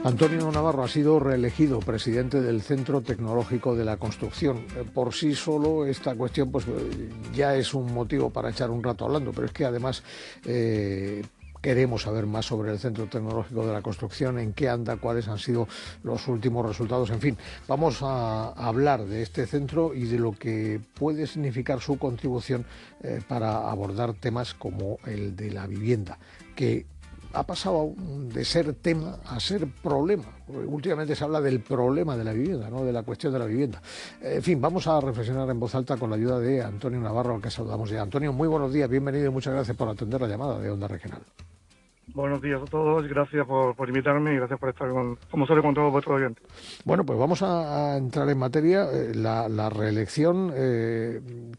Antonio Navarro ha sido reelegido presidente del Centro Tecnológico de la Construcción. Por sí solo esta cuestión pues ya es un motivo para echar un rato hablando, pero es que además queremos saber más sobre el Centro Tecnológico de la Construcción, en qué anda, cuáles han sido los últimos resultados, en fin. Vamos a hablar de este centro y de lo que puede significar su contribución para abordar temas como el de la vivienda, que ha pasado de ser tema a ser problema. Últimamente se habla del problema de la vivienda, no de la cuestión de la vivienda. En fin, vamos a reflexionar en voz alta con la ayuda de Antonio Navarro, al que saludamos ya. Antonio, muy buenos días, bienvenido y muchas gracias por atender la llamada de Onda Regional. Buenos días a todos, gracias por invitarme y gracias por estar como suele con todos vuestros oyentes. Bueno, pues vamos a entrar en materia. La reelección,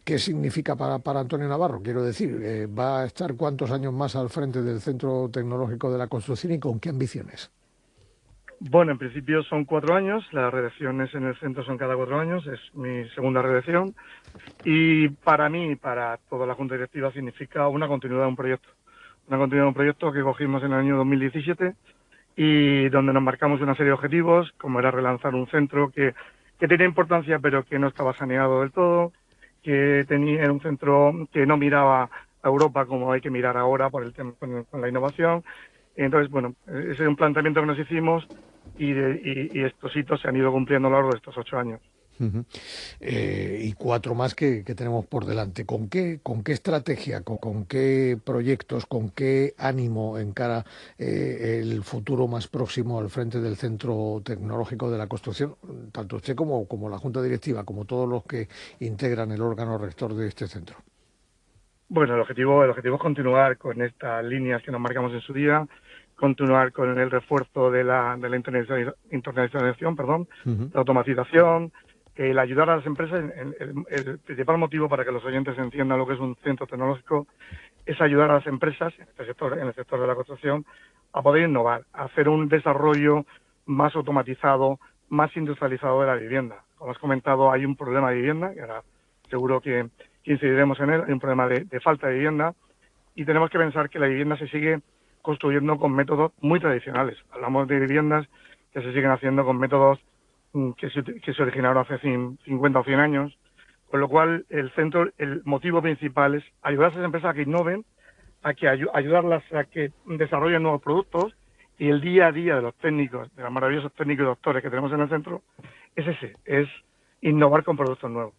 ¿qué significa para Antonio Navarro? Quiero decir, ¿va a estar cuántos años más al frente del Centro Tecnológico de la Construcción y con qué ambiciones? Bueno, en principio son 4 años, las reelecciones en el centro son cada 4 años, es mi segunda reelección y para mí, para toda la Junta Directiva, significa una continuidad de un proyecto. Una continuidad de un proyecto que cogimos en el año 2017 y donde nos marcamos una serie de objetivos, como era relanzar un centro que tenía importancia pero que no estaba saneado del todo, era un centro que no miraba a Europa como hay que mirar ahora por el tema con la innovación. Entonces, bueno, ese es un planteamiento que nos hicimos y estos hitos se han ido cumpliendo a lo largo de estos 8 años. Uh-huh. Y 4 más que tenemos por delante. ¿Con qué estrategia, con qué proyectos, con qué ánimo encara el futuro más próximo al frente del Centro Tecnológico de la Construcción, tanto usted como la Junta Directiva, como todos los que integran el órgano rector de este centro? Bueno, el objetivo es continuar con estas líneas que nos marcamos en su día, continuar con el refuerzo de la internacionalización, Uh-huh. la automatización, el ayudar a las empresas. El principal motivo para que los oyentes entiendan lo que es un centro tecnológico es ayudar a las empresas en el sector de la construcción a poder innovar, a hacer un desarrollo más automatizado, más industrializado de la vivienda. Como has comentado, hay un problema de vivienda, y ahora seguro que incidiremos en él, hay un problema de falta de vivienda y tenemos que pensar que la vivienda se sigue construyendo con métodos muy tradicionales. Hablamos de viviendas que se siguen haciendo con métodos que se originaron hace 50 o 100 años, con lo cual el motivo principal es ayudar a esas empresas a que innoven, a que ayudarlas a que desarrollen nuevos productos, y el día a día de los técnicos, de los maravillosos técnicos y doctores que tenemos en el centro, es innovar con productos nuevos.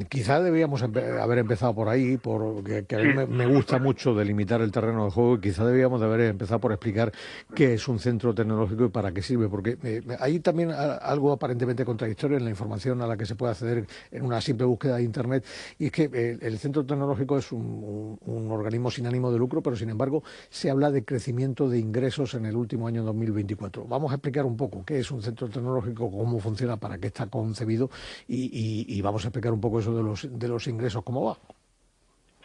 Quizá debíamos haber empezado por ahí, porque a mí me gusta mucho delimitar el terreno de juego, y quizá debíamos de haber empezado por explicar qué es un centro tecnológico y para qué sirve, porque hay también algo aparentemente contradictorio en la información a la que se puede acceder en una simple búsqueda de Internet, y es que el centro tecnológico es un organismo sin ánimo de lucro, pero sin embargo se habla de crecimiento de ingresos en el último año 2024. Vamos a explicar un poco qué es un centro tecnológico, cómo funciona, para qué está concebido y vamos a explicar un poco eso de los ingresos, ¿cómo va?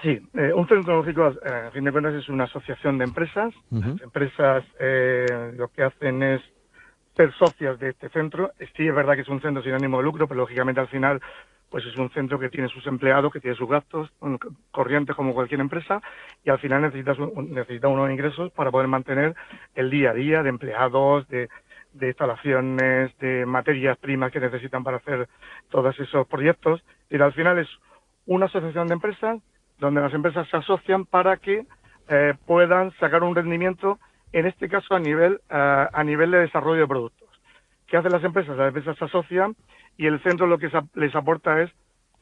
Sí, un centro tecnológico, a fin de cuentas, es una asociación de empresas. Uh-huh. Las empresas lo que hacen es ser socias de este centro. Sí, es verdad que es un centro sin ánimo de lucro, pero lógicamente al final pues es un centro que tiene sus empleados, que tiene sus gastos corrientes como cualquier empresa, y al final necesita unos ingresos para poder mantener el día a día de empleados, de instalaciones, de materias primas que necesitan para hacer todos esos proyectos. Y al final es una asociación de empresas donde las empresas se asocian para que puedan sacar un rendimiento, en este caso a nivel de desarrollo de productos. ¿Qué hacen las empresas? Las empresas se asocian y el centro lo que les aporta es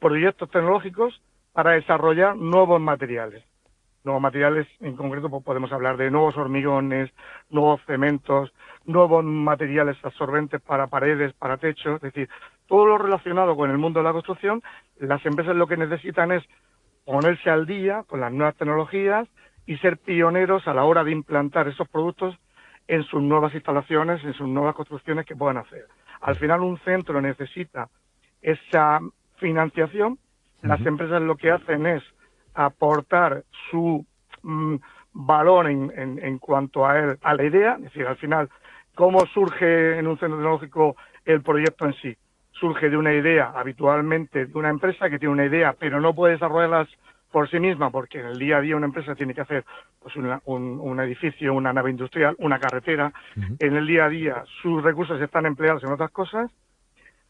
proyectos tecnológicos para desarrollar nuevos materiales. Nuevos materiales, en concreto, pues podemos hablar de nuevos hormigones, nuevos cementos, nuevos materiales absorbentes para paredes, para techos, es decir, todo lo relacionado con el mundo de la construcción. Las empresas lo que necesitan es ponerse al día con las nuevas tecnologías y ser pioneros a la hora de implantar esos productos en sus nuevas instalaciones, en sus nuevas construcciones que puedan hacer. Al final un centro necesita esa financiación. Las empresas lo que hacen es aportar su valor en cuanto a la idea, es decir, al final, ¿cómo surge en un centro tecnológico el proyecto en sí? Surge de una idea, habitualmente de una empresa que tiene una idea, pero no puede desarrollarla por sí misma, porque en el día a día una empresa tiene que hacer pues un edificio, una nave industrial, una carretera. En el día a día sus recursos están empleados en otras cosas.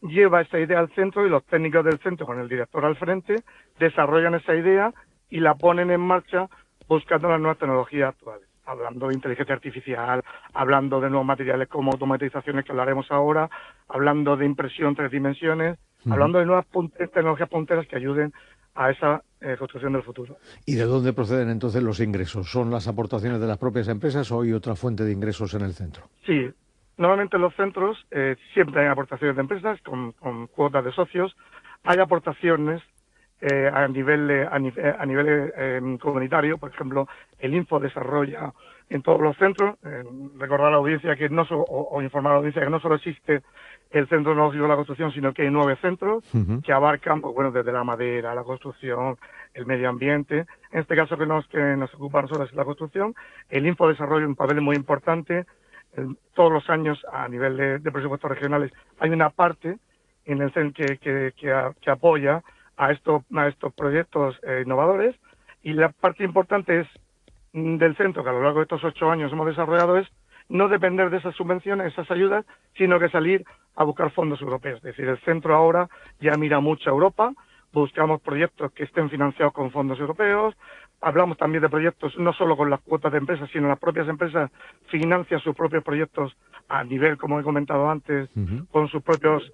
Lleva esa idea al centro y los técnicos del centro, con el director al frente, desarrollan esa idea y la ponen en marcha buscando las nuevas tecnologías actuales. Hablando de inteligencia artificial, hablando de nuevos materiales como automatizaciones que hablaremos ahora, hablando de impresión 3 dimensiones, hablando de nuevas tecnologías punteras que ayuden a esa construcción del futuro. ¿Y de dónde proceden entonces los ingresos? ¿Son las aportaciones de las propias empresas o hay otra fuente de ingresos en el centro? Sí, normalmente en los centros siempre hay aportaciones de empresas con cuotas de socios, hay aportaciones a nivel comunitario. Por ejemplo, el Info desarrolla en todos los centros, recordar a la audiencia que o informar a la audiencia que no solo existe el Centro Tecnológico de la Construcción, sino que hay 9 centros que abarcan, pues bueno, desde la madera, la construcción, el medio ambiente. En este caso que nos ocupa a nosotros es la construcción. El Info desarrolla un papel muy importante. Todos los años, a nivel de presupuestos regionales, hay una parte en el que apoya a estos proyectos innovadores, y la parte importante del centro que a lo largo de estos 8 años hemos desarrollado es no depender de esas subvenciones, esas ayudas, sino que salir a buscar fondos europeos. Es decir, el centro ahora ya mira mucho a Europa, buscamos proyectos que estén financiados con fondos europeos, hablamos también de proyectos no solo con las cuotas de empresas, sino las propias empresas financian sus propios proyectos a nivel, como he comentado antes, con sus propios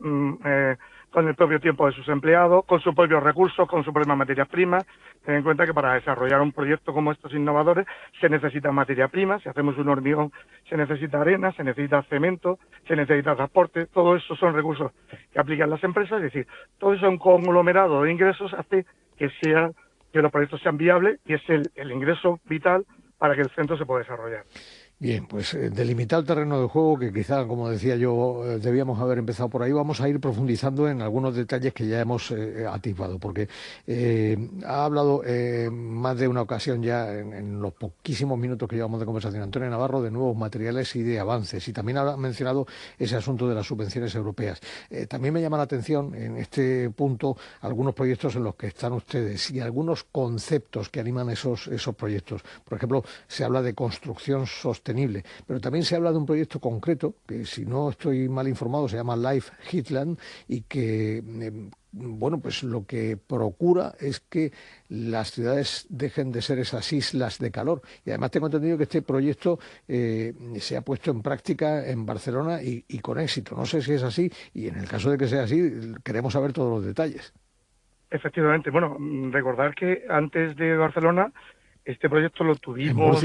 con el propio tiempo de sus empleados, con sus propios recursos, con sus propias materias primas. Ten en cuenta que para desarrollar un proyecto como estos innovadores se necesita materia prima. Si hacemos un hormigón se necesita arena, se necesita cemento, se necesita transporte. Todo eso son recursos que aplican las empresas. Es decir, todo eso, un conglomerado de ingresos, hace que los proyectos sean viables, y es el ingreso vital para que el centro se pueda desarrollar. Bien, pues delimitar el terreno de juego, que quizá, como decía yo, debíamos haber empezado por ahí. Vamos a ir profundizando en algunos detalles que ya hemos atisbado, porque ha hablado más de una ocasión ya, en los poquísimos minutos que llevamos de conversación, Antonio Navarro, de nuevos materiales y de avances, y también ha mencionado ese asunto de las subvenciones europeas. También me llama la atención en este punto algunos proyectos en los que están ustedes y algunos conceptos que animan esos proyectos. Por ejemplo, se habla de construcción sostenible, pero también se habla de un proyecto concreto que, si no estoy mal informado, se llama Life Heatland, y que bueno, pues lo que procura es que las ciudades dejen de ser esas islas de calor. Y además tengo entendido que este proyecto se ha puesto en práctica en Barcelona y con éxito. No sé si es así, y en el caso de que sea así, queremos saber todos los detalles. Efectivamente. Bueno, recordar que antes de Barcelona este proyecto lo tuvimos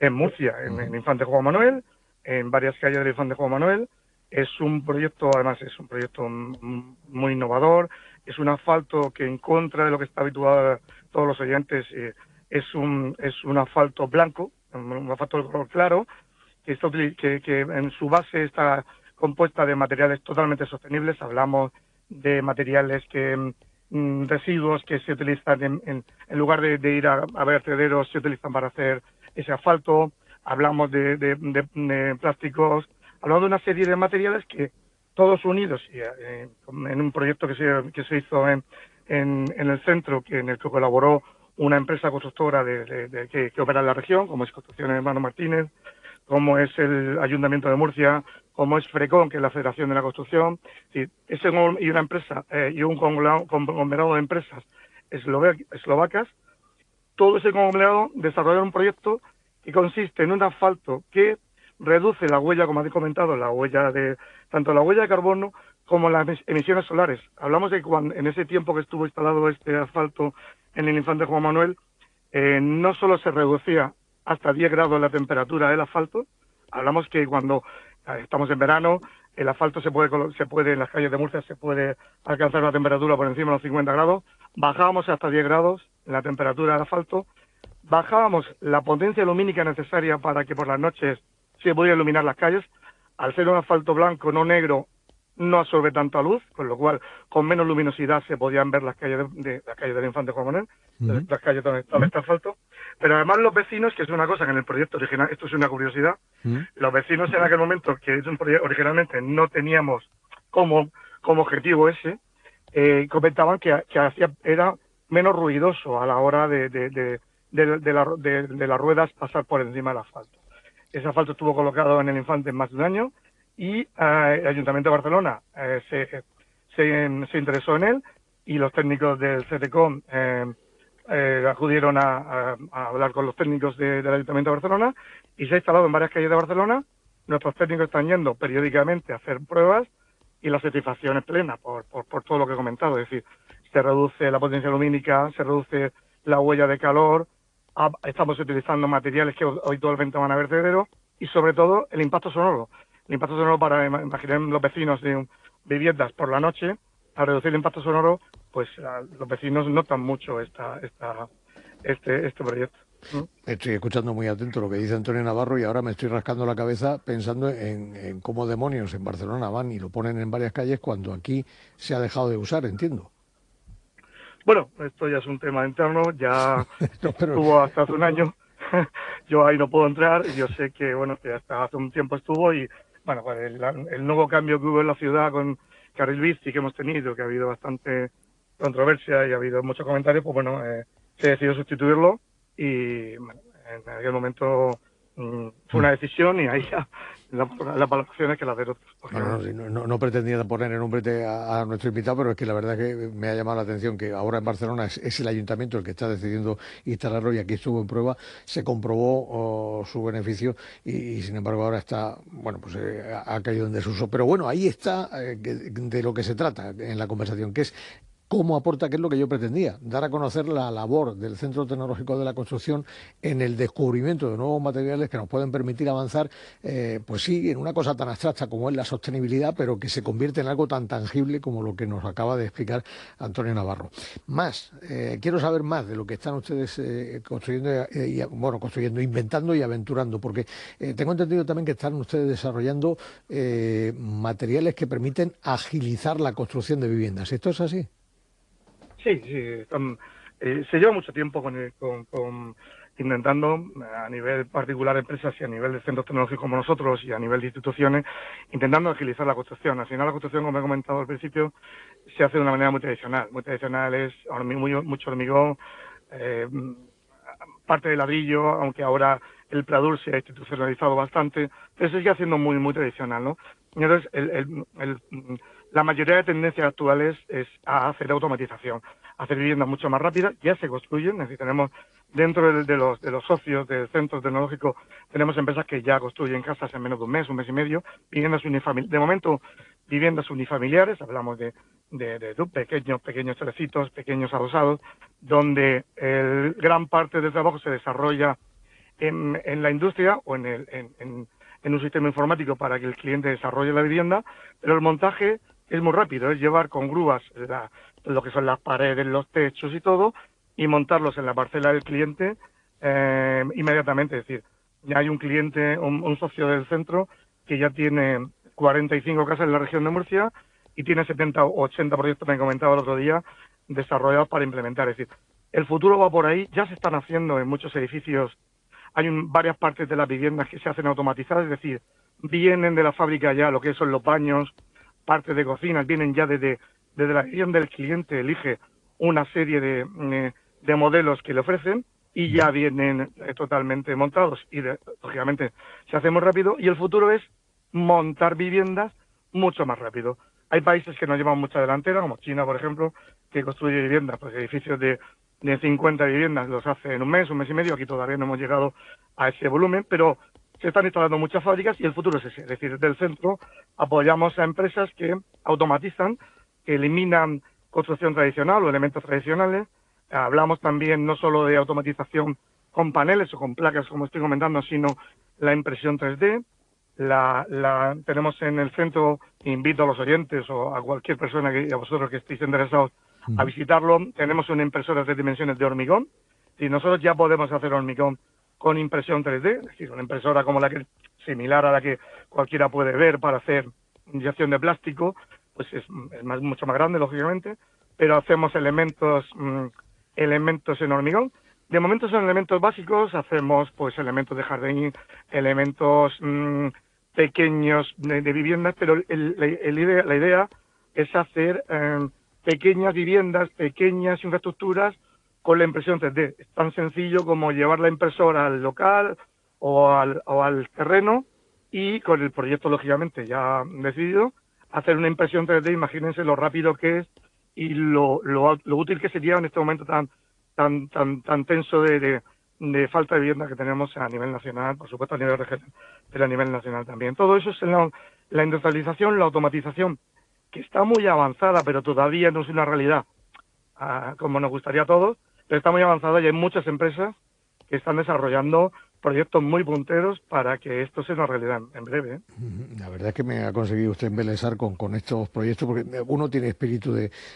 en Murcia, en Infante Juan Manuel, en varias calles del Infante Juan Manuel. Es un proyecto, además, es un proyecto muy innovador. Es un asfalto que, en contra de lo que está habituado a todos los oyentes, es un asfalto blanco, un asfalto de color claro, que en su base está compuesta de materiales totalmente sostenibles. Hablamos de materiales residuos que se utilizan en lugar de ir a vertederos, se utilizan para hacer ese asfalto. Hablamos de plásticos, hablamos de una serie de materiales que todos unidos en un proyecto que se hizo en el centro, en el que colaboró una empresa constructora que opera en la región, como es Construcciones Hermano Martínez, como es el Ayuntamiento de Murcia, como es Frecon, que es la Federación de la Construcción, y una empresa y un conglomerado de empresas eslovacas. Todo ese conglomerado desarrolla un proyecto que consiste en un asfalto que reduce la huella, como habéis comentado, tanto la huella de carbono como las emisiones solares. Hablamos de que en ese tiempo que estuvo instalado este asfalto en el Infante Juan Manuel, no solo se reducía hasta 10 grados la temperatura del asfalto. Hablamos que cuando estamos en verano, el asfalto se puede en las calles de Murcia se puede alcanzar una temperatura por encima de los 50 grados. Bajábamos hasta 10 grados la temperatura del asfalto. Bajábamos la potencia lumínica necesaria para que por las noches se pudiera iluminar las calles. Al ser un asfalto blanco, no negro, no absorbe tanta luz, con lo cual con menos luminosidad se podían ver las calles del Infante Juan Manuel, las calles donde está este asfalto. Pero además los vecinos, que es una cosa que en el proyecto original, esto es una curiosidad, los vecinos en aquel momento, que es un proyecto originalmente no teníamos como objetivo ese, comentaban que era menos ruidoso a la hora de las ruedas pasar por encima del asfalto. Ese asfalto estuvo colocado en el Infante más de un año y el Ayuntamiento de Barcelona se interesó en él, y los técnicos del CTCOM acudieron a hablar con los técnicos del Ayuntamiento de Barcelona, y se ha instalado en varias calles de Barcelona. Nuestros técnicos están yendo periódicamente a hacer pruebas y la satisfacción es plena por todo lo que he comentado. Es decir, se reduce la potencia lumínica, se reduce la huella de calor, estamos utilizando materiales que habitualmente van a vertederos, y sobre todo el impacto sonoro. El impacto sonoro, para imaginar los vecinos de viviendas por la noche, al reducir el impacto sonoro, pues los vecinos notan mucho este proyecto. Estoy escuchando muy atento lo que dice Antonio Navarro, y ahora me estoy rascando la cabeza pensando en cómo demonios en Barcelona van y lo ponen en varias calles cuando aquí se ha dejado de usar, entiendo. Bueno, esto ya es un tema interno, ya No, pero... estuvo hasta hace un año. Yo ahí no puedo entrar, y yo sé que, bueno, que hasta hace un tiempo estuvo, y bueno, pues el nuevo cambio que hubo en la ciudad con carril bici que hemos tenido, que ha habido bastante controversia y ha habido muchos comentarios, pues bueno, se decidió sustituirlo, y bueno, en aquel momento fue una decisión, y ahí ya la valoración es que la de otros. No pretendía poner en un brete a nuestro invitado, pero es que la verdad es que me ha llamado la atención que ahora en Barcelona es el ayuntamiento el que está decidiendo instalarlo, y aquí estuvo en prueba, se comprobó su beneficio, y sin embargo ahora está, bueno, pues ha caído en desuso. Pero bueno, ahí está de lo que se trata en la conversación, que es cómo aporta, que es lo que yo pretendía, dar a conocer la labor del Centro Tecnológico de la Construcción en el descubrimiento de nuevos materiales que nos pueden permitir avanzar, pues sí, en una cosa tan abstracta como es la sostenibilidad, pero que se convierte en algo tan tangible como lo que nos acaba de explicar Antonio Navarro. Quiero saber más de lo que están ustedes construyendo, inventando y aventurando, porque tengo entendido también que están ustedes desarrollando materiales que permiten agilizar la construcción de viviendas. ¿Esto es así? Sí, se lleva mucho tiempo intentando, a nivel particular de empresas y a nivel de centros tecnológicos como nosotros y a nivel de instituciones, intentando agilizar la construcción. Al final la construcción, como he comentado al principio, se hace de una manera muy tradicional. Muy tradicional es mucho hormigón, parte de ladrillo, aunque ahora el Pladur se ha institucionalizado bastante, pero se sigue haciendo muy, muy tradicional, ¿no? Entonces, la mayoría de tendencias actuales es a hacer automatización, a hacer viviendas mucho más rápidas. Ya se construyen, es decir, tenemos dentro de los socios del centro tecnológico, tenemos empresas que ya construyen casas en menos de un mes y medio, viviendas unifamiliares. De momento, viviendas unifamiliares, hablamos de pequeños trecitos, pequeños adosados, donde gran parte del trabajo se desarrolla en la industria o en un sistema informático para que el cliente desarrolle la vivienda, pero el montaje es muy rápido, es llevar con grúas lo que son las paredes, los techos y todo, y montarlos en la parcela del cliente inmediatamente. Es decir, ya hay un cliente, un socio del centro, que ya tiene 45 casas en la región de Murcia y tiene 70 o 80 proyectos, me comentaba el otro día, desarrollados para implementar. Es decir, el futuro va por ahí, ya se están haciendo en muchos edificios. Hay varias partes de las viviendas que se hacen automatizadas, es decir, vienen de la fábrica ya lo que son los baños, partes de cocinas, vienen ya desde la vivienda del cliente, elige una serie de modelos que le ofrecen y ya vienen totalmente montados, y lógicamente se hace muy rápido, y el futuro es montar viviendas mucho más rápido. Hay países que nos llevan mucha delantera, como China, por ejemplo, que construye viviendas, pues edificios de 50 viviendas los hace en un mes y medio. Aquí todavía no hemos llegado a ese volumen, pero se están instalando muchas fábricas y el futuro es ese. Es decir, desde el centro apoyamos a empresas que automatizan, que eliminan construcción tradicional o elementos tradicionales. Hablamos también no solo de automatización con paneles o con placas, como estoy comentando, sino la impresión 3D. Tenemos en el centro, invito a los oyentes o a cualquier persona, a vosotros que estéis interesados, a visitarlo. Tenemos una impresora de 3 dimensiones de hormigón, y nosotros ya podemos hacer hormigón con impresión 3D, es decir, una impresora como similar a la que cualquiera puede ver para hacer inyección de plástico, pues es mucho más grande, lógicamente, pero hacemos elementos en hormigón. De momento son elementos básicos, hacemos pues elementos de jardín, elementos pequeños de viviendas, pero la idea es hacer pequeñas viviendas, pequeñas infraestructuras con la impresión 3D. Es tan sencillo como llevar la impresora al local o al terreno y con el proyecto, lógicamente, ya decidido, hacer una impresión 3D. Imagínense lo rápido que es y lo útil que sería en este momento tan tenso de falta de vivienda que tenemos a nivel nacional, por supuesto a nivel regional, pero a nivel nacional también. Todo eso es la industrialización, la automatización, que está muy avanzada, pero todavía no es una realidad como nos gustaría a todos, pero está muy avanzada y hay muchas empresas que están desarrollando proyectos muy punteros para que esto sea una realidad en breve, ¿eh? La verdad es que me ha conseguido usted embelesar con estos proyectos, porque uno tiene espíritu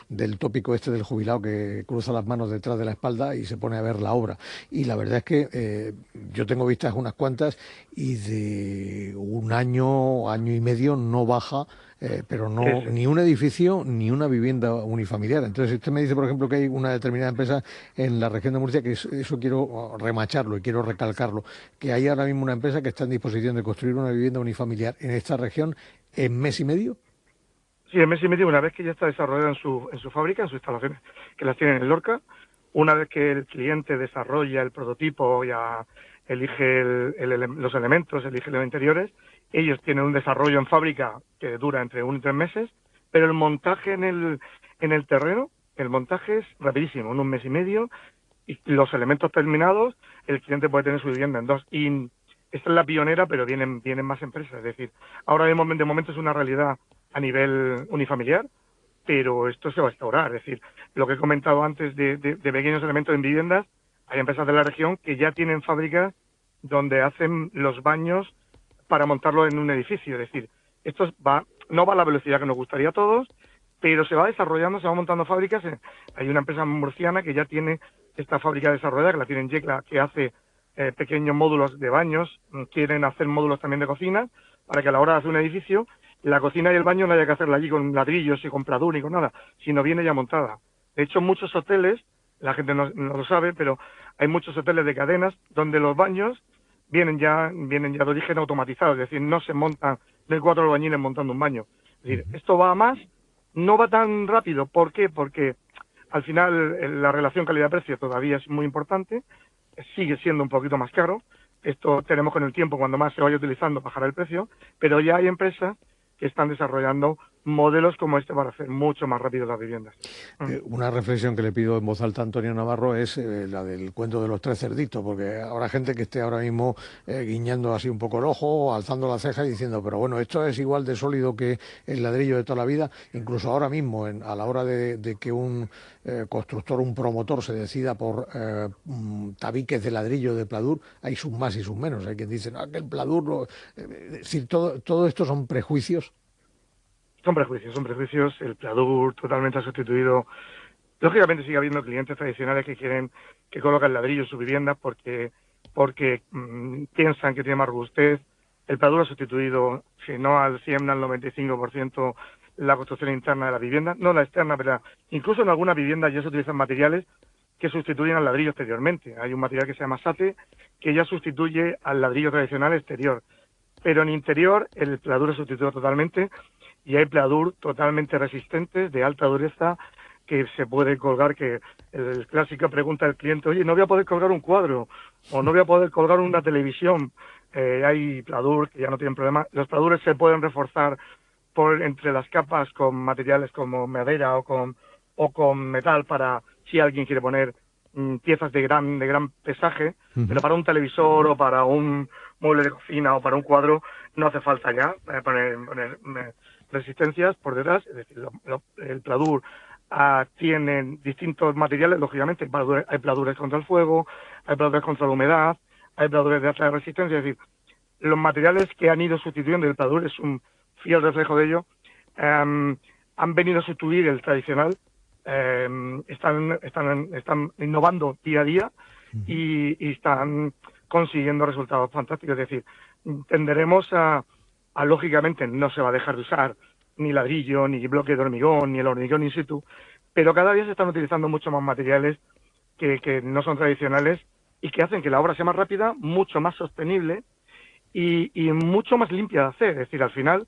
del tópico este del jubilado que cruza las manos detrás de la espalda y se pone a ver la obra. Y la verdad es que yo tengo vistas unas cuantas y de un año y medio no baja, pero no Sí. ni un edificio ni una vivienda unifamiliar. Entonces, si usted me dice, por ejemplo, que hay una determinada empresa en la región de Murcia, que eso quiero remacharlo y quiero recalcarlo, que hay ahora mismo una empresa que está en disposición de construir una vivienda unifamiliar en esta región en mes y medio. Sí, en mes y medio, una vez que ya está desarrollada en su fábrica, en sus instalaciones, que las tienen en Lorca, una vez que el cliente desarrolla el prototipo, ya elige los elementos, elige los interiores, ellos tienen un desarrollo en fábrica que dura entre 1 y 3 meses, pero el montaje en el terreno, el montaje es rapidísimo, en un mes y medio, y los elementos terminados, el cliente puede tener su vivienda en 2. Y esta es la pionera, pero vienen más empresas. Es decir, ahora de momento es una realidad a nivel unifamiliar, pero esto se va a instaurar. Es decir, lo que he comentado antes de pequeños elementos en viviendas, hay empresas de la región que ya tienen fábricas donde hacen los baños para montarlo en un edificio. Es decir, no va a la velocidad que nos gustaría a todos, pero se va desarrollando, se va montando fábricas. Hay una empresa murciana que ya tiene esta fábrica desarrollada, que la tiene en Yecla, que hace pequeños módulos de baños. Quieren hacer módulos también de cocina, para que a la hora de hacer un edificio, la cocina y el baño no haya que hacerla allí con ladrillos y con pladur ni con nada, sino viene ya montada. De hecho, muchos hoteles, la gente no lo sabe, pero hay muchos hoteles de cadenas donde los baños vienen ya de origen automatizado, es decir, no se montan de 4 albañiles montando un baño. Es decir, esto va a más, no va tan rápido. ¿Por qué? Porque al final la relación calidad-precio todavía es muy importante, sigue siendo un poquito más caro. Esto tenemos con el tiempo, cuando más se vaya utilizando, bajará el precio, pero ya hay empresas que están desarrollando modelos como este para hacer mucho más rápido las viviendas. Una reflexión que le pido en voz alta a Antonio Navarro es la del cuento de los 3 cerditos, porque habrá gente que esté ahora mismo guiñando así un poco el ojo, alzando la ceja y diciendo, pero bueno, esto es igual de sólido que el ladrillo de toda la vida. Incluso ahora mismo, a la hora de que un constructor, un promotor se decida por tabiques de ladrillo de pladur, hay sus más y sus menos. Hay quien dice, no, que el pladur... es decir, todo esto son prejuicios. Son prejuicios. El pladur totalmente ha sustituido. Lógicamente sigue habiendo clientes tradicionales que quieren que coloquen ladrillo en su vivienda porque piensan que tiene más robustez. El pladur ha sustituido, si no al 100, al 95%, la construcción interna de la vivienda, no la externa, pero incluso en algunas viviendas ya se utilizan materiales que sustituyen al ladrillo exteriormente. Hay un material que se llama SATE que ya sustituye al ladrillo tradicional exterior. Pero en interior el pladur es sustituido totalmente y hay pladur totalmente resistentes, de alta dureza, que se puede colgar, que el clásico pregunta del cliente, oye, no voy a poder colgar un cuadro o no voy a poder colgar una televisión. Hay pladur que ya no tienen problema. Los pladures se pueden reforzar entre las capas con materiales como madera o con metal para si alguien quiere poner piezas de gran pesaje, pero para un televisor o para un mueble de cocina o para un cuadro no hace falta ya poner resistencias por detrás. Es decir, el pladur tiene distintos materiales, lógicamente. Hay pladures contra el fuego, hay pladures contra la humedad, hay pladures de alta resistencia. Es decir, los materiales que han ido sustituyendo, el pladur es un fiel reflejo de ello, han venido a sustituir el tradicional. Están innovando día a día y están consiguiendo resultados fantásticos. Es decir, tenderemos a lógicamente no se va a dejar de usar ni ladrillo, ni bloque de hormigón, ni el hormigón in situ, pero cada día se están utilizando mucho más materiales que no son tradicionales y que hacen que la obra sea más rápida, mucho más sostenible y mucho más limpia de hacer. Es decir, al final,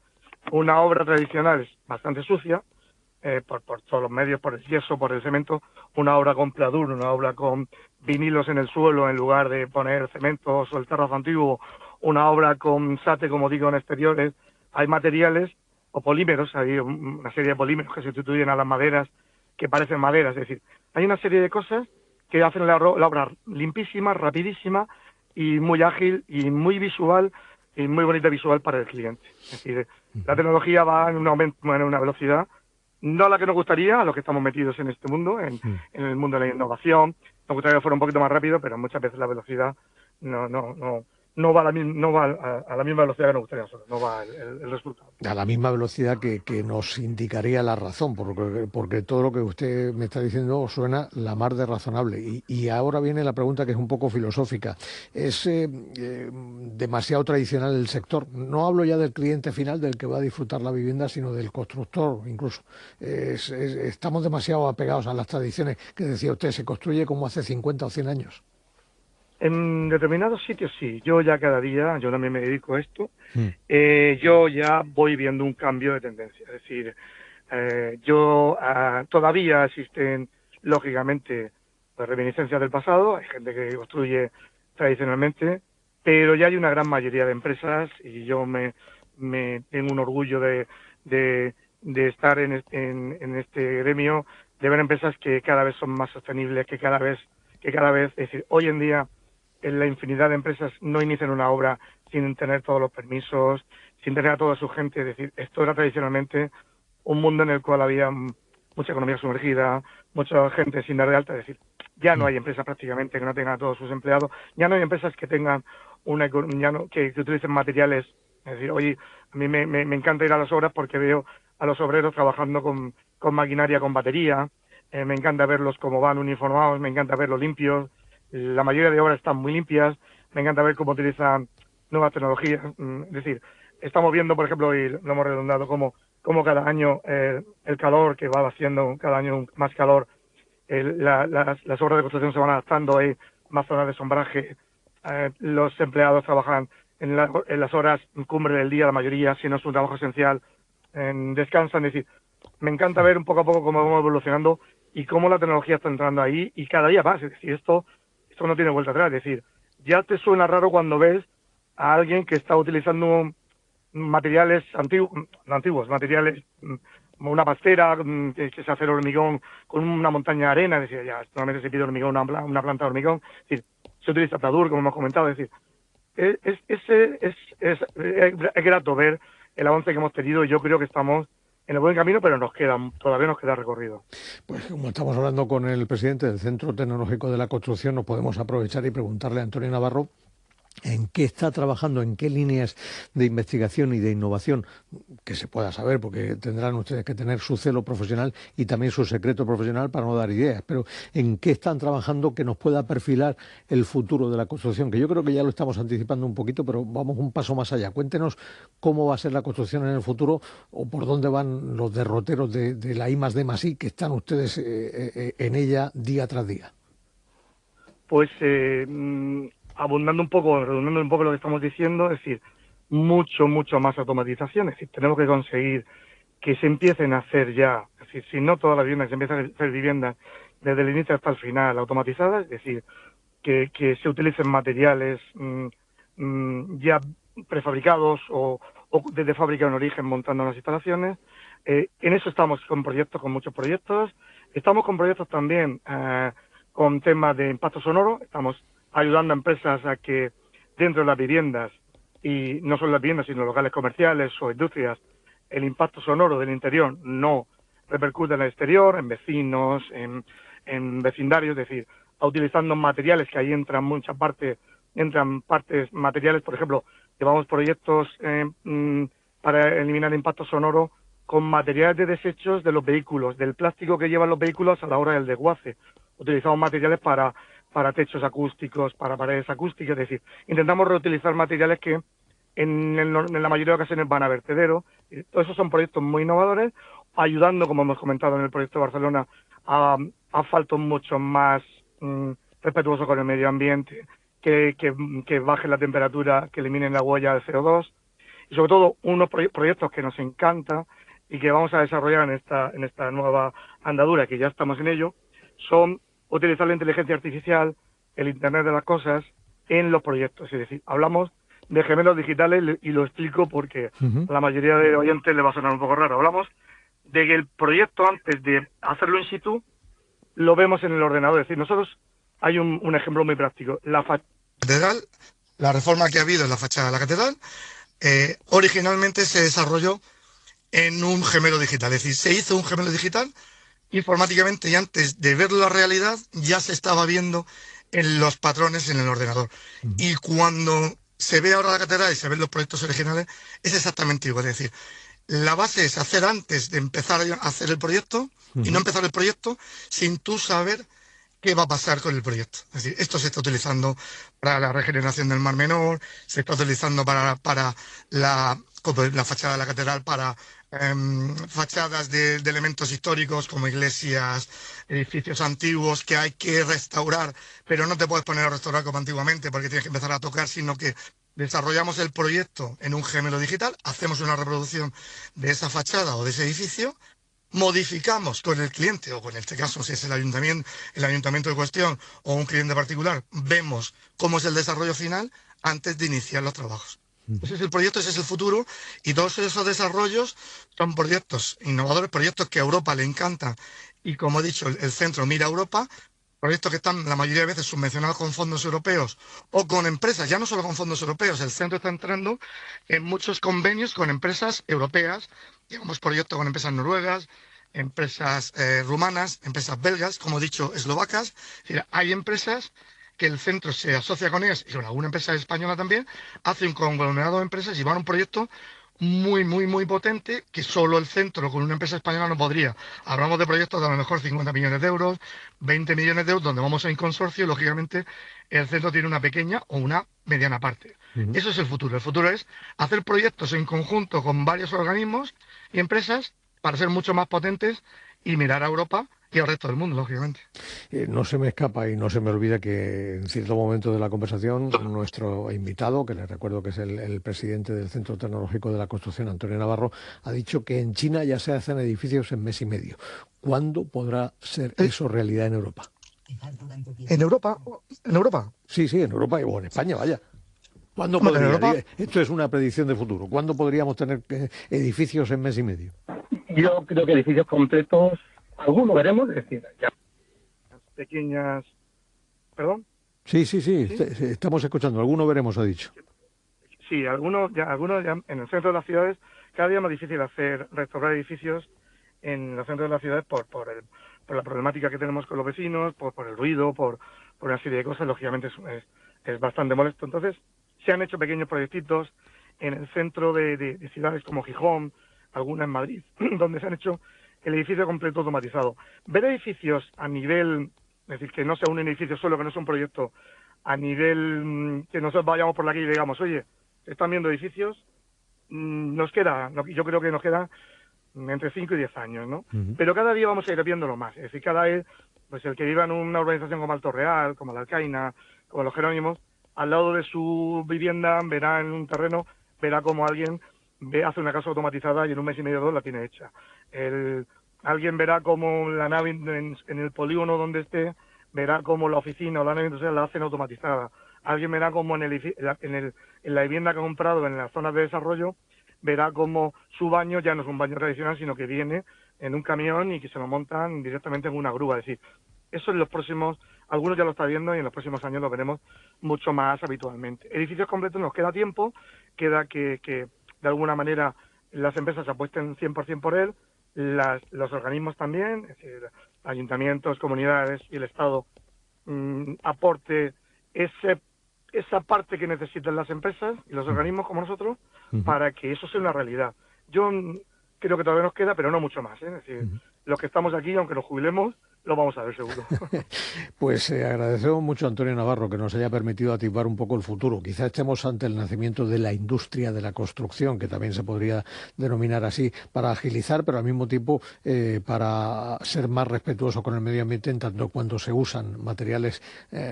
una obra tradicional es bastante sucia, por todos los medios, por el yeso, por el cemento, una obra con pladur, una obra con vinilos en el suelo en lugar de poner cemento o el terrazo antiguo, una obra con sate, como digo, en exteriores. Hay materiales o polímeros, hay una serie de polímeros que sustituyen a las maderas, que parecen maderas. Es decir, hay una serie de cosas que hacen la obra limpísima, rapidísima y muy ágil y muy visual y muy bonita visual para el cliente. Es decir, la tecnología va en un aumento, en una velocidad no la que nos gustaría, a los que estamos metidos en este mundo, en el mundo de la innovación. Nos gustaría que fuera un poquito más rápido, pero muchas veces la velocidad no va a la misma velocidad que nos gustaría a nosotros, no va el resultado. A la misma velocidad que nos indicaría la razón, porque todo lo que usted me está diciendo suena la mar de razonable. Y ahora viene la pregunta que es un poco filosófica. ¿Es demasiado tradicional el sector? No hablo ya del cliente final, del que va a disfrutar la vivienda, sino del constructor incluso. Estamos demasiado apegados a las tradiciones que decía usted, se construye como hace 50 o 100 años. En determinados sitios sí, yo ya cada día, yo también me dedico a esto, yo ya voy viendo un cambio de tendencia, es decir, todavía existen, lógicamente, pues, reminiscencias del pasado, hay gente que construye tradicionalmente, pero ya hay una gran mayoría de empresas, y yo me tengo un orgullo de estar en este gremio, de ver empresas que cada vez son más sostenibles, que cada vez, es decir, hoy en día, en la infinidad de empresas no inician una obra sin tener todos los permisos, sin tener a toda su gente. Es decir, esto era tradicionalmente un mundo en el cual había mucha economía sumergida, mucha gente sin dar de alta. Es decir, ya no hay empresas prácticamente que no tengan a todos sus empleados, ya no hay empresas que tengan que utilicen materiales. Es decir, hoy a mí me encanta ir a las obras porque veo a los obreros trabajando con maquinaria, con batería. Me encanta verlos cómo van uniformados, me encanta verlos limpios. La mayoría de obras están muy limpias, me encanta ver cómo utilizan nuevas tecnologías. Es decir, estamos viendo, por ejemplo, y lo hemos redundado, cómo cada año el calor que va haciendo, cada año más calor, las obras de construcción se van adaptando, hay más zonas de sombraje, los empleados trabajan en las horas cumbre del día, la mayoría, si no es un trabajo esencial, descansan. Es decir, me encanta ver un poco a poco cómo vamos evolucionando y cómo la tecnología está entrando ahí y cada día más. Es decir, esto no tiene vuelta atrás. Es decir, ya te suena raro cuando ves a alguien que está utilizando materiales antiguos, materiales como una pastera, que se hace el hormigón con una montaña de arena. Es decir, ya normalmente se pide hormigón, una planta de hormigón. Es decir, se utiliza pladur, como hemos comentado. Es decir, es grato ver el avance que hemos tenido y yo creo que estamos en el buen camino, pero todavía nos queda recorrido. Pues como estamos hablando con el presidente del Centro Tecnológico de la Construcción, nos podemos aprovechar y preguntarle a Antonio Navarro en qué está trabajando, en qué líneas de investigación y de innovación, que se pueda saber, porque tendrán ustedes que tener su celo profesional y también su secreto profesional para no dar ideas, pero en qué están trabajando que nos pueda perfilar el futuro de la construcción, que yo creo que ya lo estamos anticipando un poquito, pero vamos un paso más allá. Cuéntenos cómo va a ser la construcción en el futuro o por dónde van los derroteros de la I+D+I, que están ustedes en ella día tras día. Pues redundando un poco lo que estamos diciendo, es decir, mucho más automatización. Es decir, tenemos que conseguir que se empiecen a hacer ya, es decir, si no todas las viviendas, se empiezan a hacer viviendas desde el inicio hasta el final automatizadas, es decir, que se utilicen materiales ya prefabricados o desde fábrica en origen montando las instalaciones. En eso estamos con muchos proyectos. Estamos con proyectos también con temas de impacto sonoro. Estamos ayudando a empresas a que dentro de las viviendas, y no solo las viviendas, sino locales comerciales o industrias, el impacto sonoro del interior no repercute en el exterior, en vecinos, en vecindarios. Es decir, utilizando materiales que ahí entran partes materiales. Por ejemplo, llevamos proyectos para eliminar el impacto sonoro con materiales de desechos de los vehículos, del plástico que llevan los vehículos a la hora del desguace. Utilizamos materiales para techos acústicos, para paredes acústicas. Es decir, intentamos reutilizar materiales que en la mayoría de ocasiones van a vertedero. Todos esos son proyectos muy innovadores, ayudando, como hemos comentado en el proyecto de Barcelona, a asfaltos mucho más respetuosos con el medio ambiente, que bajen la temperatura, que eliminen la huella de CO2. Y sobre todo, unos proyectos que nos encanta y que vamos a desarrollar en esta nueva andadura, que ya estamos en ello, son utilizar la inteligencia artificial, el Internet de las cosas, en los proyectos. Es decir, hablamos de gemelos digitales y lo explico porque a la mayoría de oyentes le va a sonar un poco raro. Hablamos de que el proyecto, antes de hacerlo in situ, lo vemos en el ordenador. Es decir, nosotros hay un ejemplo muy práctico. La catedral, la reforma que ha habido en la fachada de la catedral, originalmente se desarrolló en un gemelo digital. Es decir, se hizo un gemelo digital informáticamente y antes de ver la realidad ya se estaba viendo en los patrones en el ordenador. Y cuando se ve ahora la catedral y se ven los proyectos originales, es exactamente igual. Es decir, la base es hacer antes de empezar a hacer el proyecto y no empezar el proyecto sin tú saber qué va a pasar con el proyecto. Es decir, esto se está utilizando para la regeneración del Mar Menor, se está utilizando para la fachada de la catedral, para fachadas de elementos históricos como iglesias, edificios antiguos que hay que restaurar, pero no te puedes poner a restaurar como antiguamente porque tienes que empezar a tocar, sino que desarrollamos el proyecto en un gemelo digital, hacemos una reproducción de esa fachada o de ese edificio, modificamos con el cliente, o en este caso si es el ayuntamiento de cuestión o un cliente particular, vemos cómo es el desarrollo final antes de iniciar los trabajos. Ese es el proyecto, ese es el futuro, y todos esos desarrollos son proyectos innovadores, proyectos que a Europa le encantan, y como he dicho, el centro mira a Europa, proyectos que están la mayoría de veces subvencionados con fondos europeos o con empresas, ya no solo con fondos europeos, el centro está entrando en muchos convenios con empresas europeas, llevamos proyectos con empresas noruegas, empresas rumanas, empresas belgas, como he dicho, eslovacas. Es decir, hay empresas que el centro se asocia con ellas y con alguna empresa española también, hace un conglomerado de empresas y van a un proyecto muy potente que solo el centro con una empresa española no podría. Hablamos de proyectos de a lo mejor 50 millones de euros, 20 millones de euros, donde vamos en consorcio y lógicamente el centro tiene una pequeña o una mediana parte. Eso es el futuro. El futuro es hacer proyectos en conjunto con varios organismos y empresas para ser mucho más potentes y mirar a Europa y al resto del mundo, lógicamente. No se me escapa y no se me olvida que en cierto momento de la conversación nuestro invitado, que les recuerdo que es el presidente del Centro Tecnológico de la Construcción, Antonio Navarro, ha dicho que en China ya se hacen edificios en mes y medio. ¿Cuándo podrá ser eso realidad en Europa? ¿En Europa? ¿En Europa? Sí, en Europa o en España, vaya. ¿Cuándo podría? Esto es una predicción de futuro. ¿Cuándo podríamos tener edificios en mes y medio? Yo creo que edificios completos, algunos veremos, es decir, ya pequeñas... ¿Perdón? Sí, estamos escuchando. Algunos veremos, ha dicho. Sí, algunos ya en el centro de las ciudades, cada día es más difícil restaurar edificios en los centros de las ciudades por la problemática que tenemos con los vecinos, por el ruido, por una serie de cosas, lógicamente es bastante molesto. Entonces, se han hecho pequeños proyectitos en el centro de ciudades como Gijón, algunas en Madrid, donde se han hecho el edificio completo automatizado. Ver edificios a nivel, es decir, que no sea un edificio solo, que no sea un proyecto, a nivel que nosotros vayamos por la calle y digamos, oye, están viendo edificios, yo creo que nos queda entre 5 y 10 años, ¿no? Pero cada día vamos a ir viéndolo más. Es decir, cada vez, pues el que viva en una urbanización como Alto Real, como la Alcaina, como los Jerónimos, al lado de su vivienda verá en un terreno, verá como alguien hace una casa automatizada y en un mes y medio o dos la tiene hecha. Alguien verá como la nave en el polígono donde esté, verá como la oficina o la nave industrial la hacen automatizada. Alguien verá como en la vivienda que ha comprado en las zonas de desarrollo, verá como su baño ya no es un baño tradicional, sino que viene en un camión y que se lo montan directamente en una grúa. Es decir, eso en los próximos, algunos ya lo están viendo y en los próximos años lo veremos mucho más habitualmente. Edificios completos nos queda tiempo, queda que de alguna manera las empresas apuesten 100% por él, los organismos también, es decir, ayuntamientos, comunidades y el Estado aporte esa parte que necesitan las empresas y los organismos como nosotros para que eso sea una realidad. Yo creo que todavía nos queda, pero no mucho más, ¿eh? Es decir, los que estamos aquí, aunque nos jubilemos, lo vamos a ver seguro. Pues agradecemos mucho a Antonio Navarro que nos haya permitido atisbar un poco el futuro. Quizá estemos ante el nacimiento de la industria de la construcción, que también se podría denominar así, para agilizar, pero al mismo tiempo para ser más respetuoso con el medio ambiente, en tanto cuando se usan materiales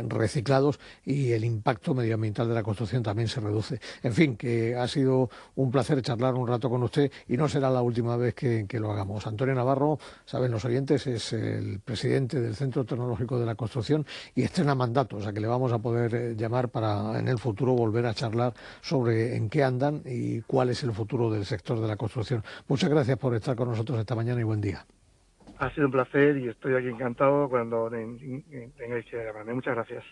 reciclados y el impacto medioambiental de la construcción también se reduce. En fin, que ha sido un placer charlar un rato con usted y no será la última vez que lo hagamos. Antonio Navarro, saben los oyentes, es el presidente del Centro Tecnológico de la Construcción y estrena mandato, o sea que le vamos a poder llamar para en el futuro volver a charlar sobre en qué andan y cuál es el futuro del sector de la construcción. Muchas gracias por estar con nosotros esta mañana y buen día. Ha sido un placer y estoy aquí encantado cuando tengáis que llamarme. Muchas gracias.